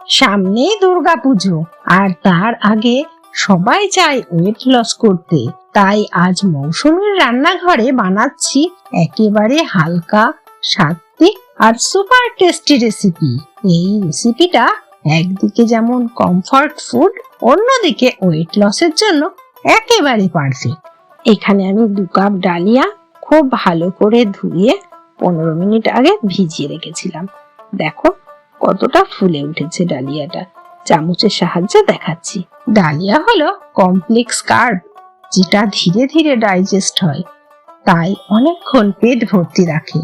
সামনেই দুর্গাপুজো, আর তার আগে সবাই চায় ওয়েট লস করতে। তাই আজ মৌসুমীর রান্নাঘরে বানাচ্ছি একেবারে হালকা, সাত্বিক আর সুপার টেস্টি রেসিপি। এই রেসিপিটা একদিকে যেমন কমফর্ট ফুড, অন্যদিকে ওয়েট লসের জন্য একেবারে পারফেক্ট। এখানে আমি 2 কাপ ডালিয়া খুব ভালো করে ধুয়ে 15 মিনিট আগে ভিজিয়ে রেখেছিলাম। দেখো কতটা ফুলে উঠেছে ডালিয়াটা, চামচের সাহায্যে দেখাচ্ছি। ডালিয়া হলো কমপ্লেক্স কার্ব, যেটা ধীরে ধীরে ডাইজেস্ট হয়, তাই অনেকক্ষণ পেট ভর্তি রাখে।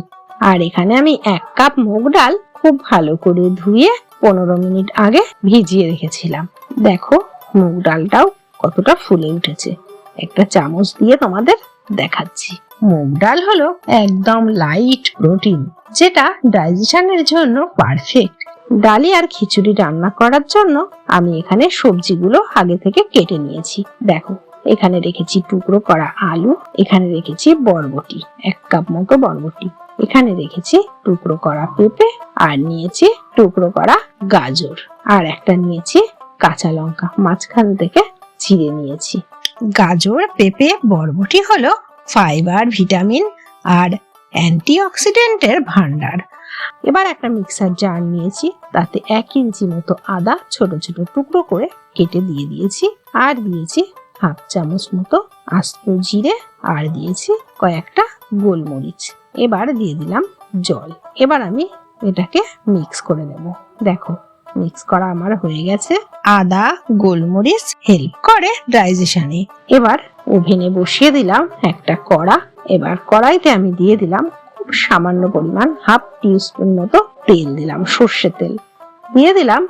আর এখানে আমি 1 কাপ মুগ ডাল খুব ভালো করে ধুয়ে 15 মিনিট আগে ভিজিয়ে রেখেছিলাম। দেখো মুগ ডালটাও কতটা ফুলে উঠেছে, একটা চামচ দিয়ে তোমাদের দেখাচ্ছি। মুগ ডাল হলো একদম লাইট প্রোটিন, যেটা ডাইজেশনের জন্য পারফেক্ট। ডালি আর খিচুড়ি রান্না করার জন্য আমি এখানে সবজিগুলো আগে থেকে কেটে নিয়েছি। দেখো এখানে রেখেছি টুকরো করা আলু, এখানে রেখেছি বরবটি 1 কাপ মতো বরবটি, এখানে রেখেছি টুকরো করা পেঁপে, আর নিয়েছি টুকরো করা গাজর, আর একটা নিয়েছি কাঁচা লঙ্কা মাঝখান থেকে চিড়ে নিয়েছি। গাজর, পেঁপে, বরবটি হলো ফাইবার, ভিটামিন আর অ্যান্টিঅক্সিডেন্টের ভান্ডার। এবার একটা মিক্সার জার নিয়েছি, তাতে 1 ইঞ্চি মতো আদা ছোট ছোট টুকরো করে কেটে দিয়ে দিয়েছি, আর দিয়েছি 1/2 চামচ মতো আস্ত জিরে, আর দিয়েছি কয়েকটা গোলমরিচ। এবার দিয়ে দিলাম জল। এবার আমি এটাকে মিক্স করে নেব। দেখো মিক্স করা আমার হয়ে গেছে। আদা, গোলমরিচ হেল্প করে ডাইজেশনে। এবার ওভেনে বসিয়ে দিলাম একটা কড়া। এবার কড়াইতে আমি দিয়ে দিলাম খুব সামান্য পরিমাণ 1/2 টিস্পুন মতো তেল দিলাম, সর্ষের তেল। দিয়ে দিলাম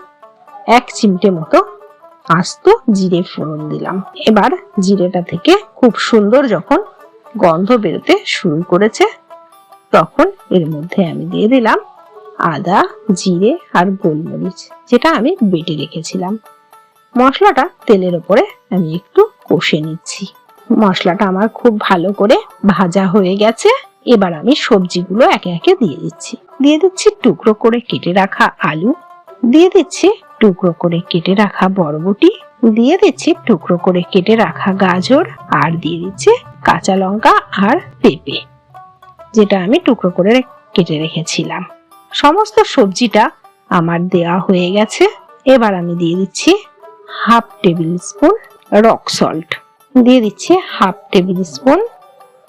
1 চিমটে মতো আস্ত জিরে ফোড়ন দিলাম। এবার জিরেটা থেকে খুব সুন্দর যখন গন্ধ বেরোতে শুরু করেছে, তখন এর মধ্যে আমি দিয়ে দিলাম আদা, জিরে আর গোলমরিচ, যেটা আমি বেটে রেখেছিলাম। মশলাটা তেলের উপরে আমি একটু কষে নিচ্ছি। মশলাটা আমার খুব ভালো করে ভাজা হয়ে গেছে। এবার আমি সবজিগুলো একে একে দিয়ে দিচ্ছি। দিয়ে দিচ্ছি টুকরো করে কেটে রাখা আলু, দিয়ে দিচ্ছি টুকরো করে কেটে রাখা বরবটি, দিয়ে দিচ্ছি টুকরো করে কেটে রাখা গাজর, আর দিয়ে দিচ্ছি কাঁচা লঙ্কা আর পেঁপে, যেটা আমি টুকরো করে কেটে রেখেছিলাম। সমস্ত সবজিটা আমার দেওয়া হয়ে গেছে। এবার আমি দিয়ে দিচ্ছি 1/2 টেবিল স্পুন রক সল্ট, দিয়ে দিচ্ছি 1/2 টেবিল স্পুন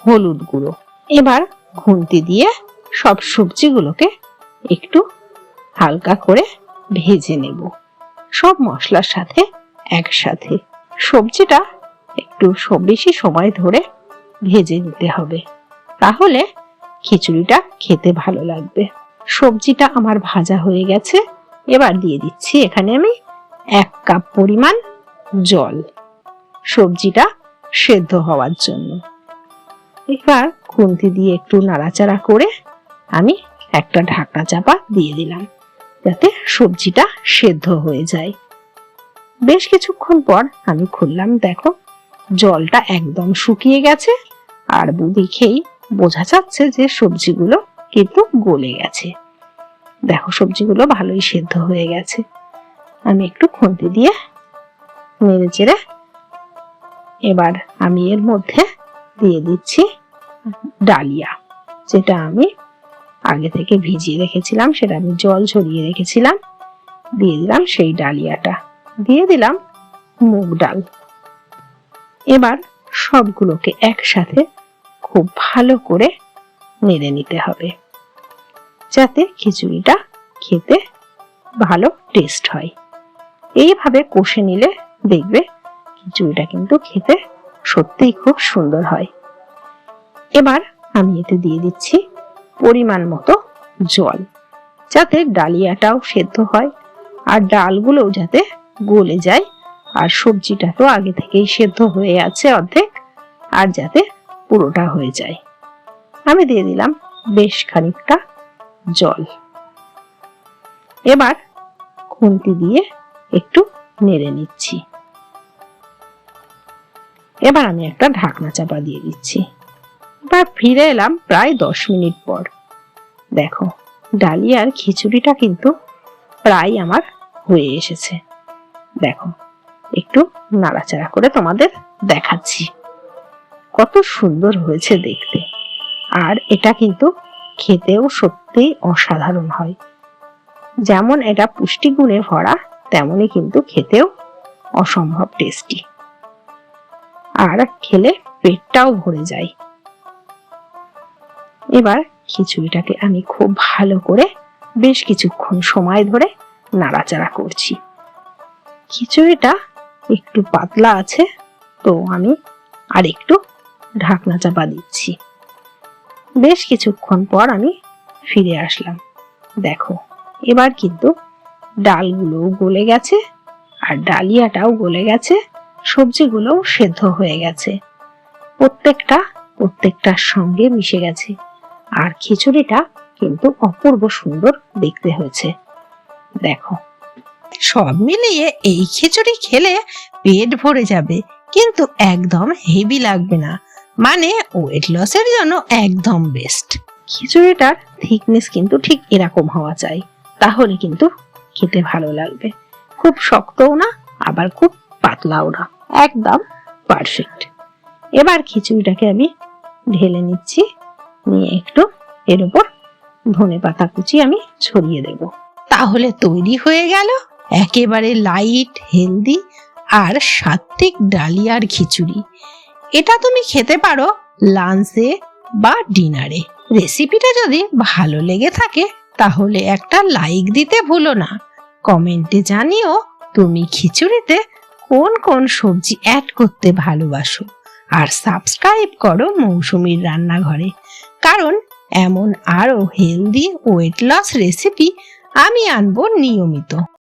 হলুদ গুঁড়ো। এবার খুন্তি দিয়ে সব সবজিগুলোকে একটু হালকা করে ভেজে নেব, সব মশলার সাথে একসাথে। সবজিটা একটু বেশি সময় ধরে ভেজে নিতে হবে, তাহলে খিচুড়িটা খেতে ভালো লাগবে। সবজিটা আমার ভাজা হয়ে গেছে। এবার দিয়ে দিচ্ছি এখানে আমি 1 কাপ পরিমাণ জল, সবজিটা সেদ্ধ হওয়ার জন্য। এবার খুন্তি দিয়ে একটু নাড়াচাড়া করে আমি একটা ঢাকনা চাপা দিয়ে দিলাম, যাতে সবজিটা সেদ্ধ হয়ে যায়। বেশ কিছুক্ষণ পর আমি খুললাম। দেখো জলটা একদম শুকিয়ে গেছে, আর দেখেই বোঝা যাচ্ছে যে সবজিগুলো কিন্তু গলে গেছে। দেখো সবজিগুলো ভালোই সেদ্ধ হয়ে গেছে। আমি একটু খুন্তি দিয়ে নেড়ে চেড়ে এবার আমি এর মধ্যে দিয়ে দিচ্ছি ডালিয়া, যেটা আমি আগে থেকে ভিজিয়ে রেখেছিলাম, সেটা আমি জল ঝরিয়ে রেখেছিলাম। দিয়ে দিলাম সেই ডালিয়াটা, দিয়ে দিলাম মুগ ডাল। এবার সবগুলোকে একসাথে খুব ভালো করে নেড়ে নিতে হবে, যাতে খিচুড়িটা খেতে ভালো টেস্ট হয়। এইভাবে কষে নিলে দেখবে খিচুড়িটা কিন্তু খেতে সত্যিই খুব সুন্দর হয়। এবার আমি এতে দিয়ে দিচ্ছি পরিমাণ মতো জল, যাতে ডালিয়াটাও সেদ্ধ হয় আর ডালগুলোও যাতে গলে যায়, আর সবজিটা তো আগে থেকেই সেদ্ধ হয়ে আছে অর্ধেক, আর যাতে পুরোটা হয়ে যায়। আমি দিয়ে দিলাম বেশ খানিকটা জল। এবার খুন্তি দিয়ে একটু নেড়ে নিচ্ছি। এবার আমি একটা ঢাকনা চাপা দিয়ে দিচ্ছি। এবার ফিরে এলাম প্রায় 10 মিনিট পর। দেখো ডালিয়ার খিচুড়িটা কিন্তু প্রায় আমার হয়ে এসেছে। দেখো, একটু নাড়াচাড়া করে তোমাদের দেখাচ্ছি, কত সুন্দর হয়েছে দেখতে। আর এটা কিন্তু খেতেও সত্যিই অসাধারণ হয়। যেমন এটা পুষ্টিগুণে ভরা, তেমনি কিন্তু খেতেও অসম্ভব টেস্টি, আর খেলে পেটটাও ভরে যায়। এবার খিচুড়িটাকে আমি খুব ভালো করে বেশ কিছুক্ষণ সময় ধরে নাড়াচাড়া করছি। খিচুড়িটা একটু পাতলা আছে, তো আমি আর একটু ঢাকনা চাপা দিচ্ছি। বেশ কিছুক্ষণ পর আমি ফিরে আসলাম। দেখো, এবার কিন্তু ডালগুলোও গলে গেছে, আর ডালিয়াটাও গলে গেছে, সবজিগুলোও সেদ্ধ হয়ে গেছে, প্রত্যেকটার সঙ্গে মিশে গেছে। আর খিচুড়িটা কিন্তু অপূর্ব সুন্দর দেখতে হয়েছে। দেখো, সব মিলিয়ে এই খিচুড়ি খেলে পেট ভরে যাবে, কিন্তু একদম হেভি লাগবে না, মানে ওয়েট লসের জন্য একদম বেস্ট। খিচুড়িটার থিকনেস কিন্তু ঠিক এরকম হওয়া চাই, তাহলে কিন্তু খেতে ভালো লাগবে। খুব শক্তও না, আবার খুব পাতলাও না, একদম পারফেক্ট। এবার খিচুড়িটাকে আমি ঢেলে নিচ্ছি, নিয়ে একটু এর উপর ধনেপাতা কুচি আমি ছড়িয়ে দেব। তাহলে তৈরি হয়ে গেল একেবারে লাইট, হেলদি আর সাত্বিক ডালিয়ার খিচুড়ি। এটা তুমি খেতে পারো লাঞ্চে বা ডিনারে। রেসিপিটা যদি ভালো লেগে থাকে তাহলে একটা লাইক দিতে ভুলো না। কমেন্টে জানিও তুমি খিচুড়িতে কোন কোন সবজি অ্যাড করতে ভালোবাসো, আর সাবস্ক্রাইব করো মৌসুমীর রান্নাঘরে, কারণ এমন আরো হেলদি ওয়েট লস রেসিপি আমি আনবো নিয়মিত।